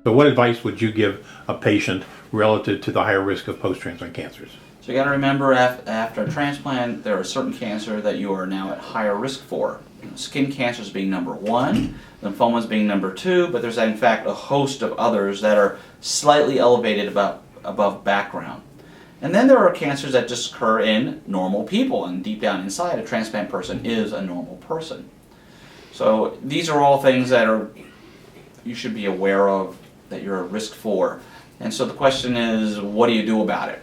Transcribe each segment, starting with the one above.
So what advice would you give a patient relative to the higher risk of post-transplant cancers? So you got to remember, after a transplant, there are certain cancers that you are now at higher risk for. Skin cancers being number one, lymphomas being number two, but there's in fact a host of others that are slightly elevated above background. And then there are cancers that just occur in normal people, and deep down inside, a transplant person is a normal person. So these are all things that you should be aware of, that you're at risk for. And so the question is, what do you do about it?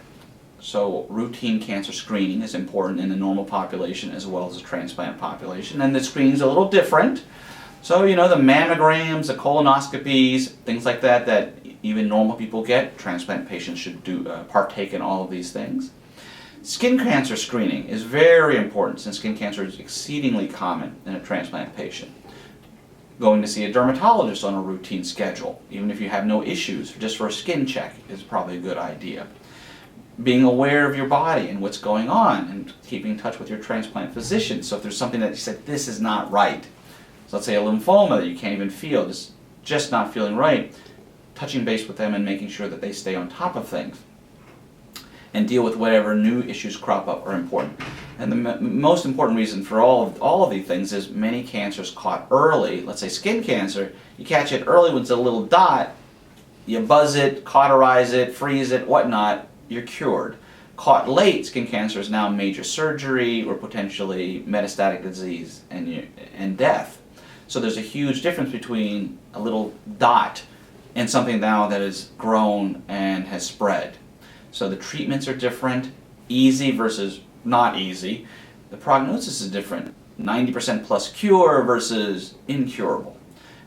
So routine cancer screening is important in the normal population as well as the transplant population, and the screening is a little different. So the mammograms, the colonoscopies, things like that that even normal people get, transplant patients should partake in all of these things. Skin cancer screening is very important since skin cancer is exceedingly common in a transplant patient. Going to see a dermatologist on a routine schedule, even if you have no issues, just for a skin check is probably a good idea. Being aware of your body and what's going on and keeping in touch with your transplant physician. So if there's something that you said, this is not right, so let's say a lymphoma that you can't even feel, just not feeling right, touching base with them and making sure that they stay on top of things and deal with whatever new issues crop up are important. And the most important reason for all of these things is many cancers caught early. Let's say skin cancer, you catch it early when it's a little dot, you buzz it, cauterize it, freeze it, whatnot, you're cured. Caught late, skin cancer is now major surgery or potentially metastatic disease and death. So there's a huge difference between a little dot and something now that has grown and has spread. So the treatments are different, easy versus not easy. The prognosis is different, 90% plus cure versus incurable.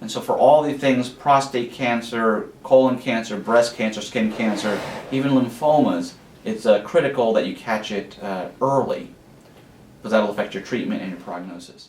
And so for all these things, prostate cancer, colon cancer, breast cancer, skin cancer, even lymphomas, it's critical that you catch it early because that'll affect your treatment and your prognosis.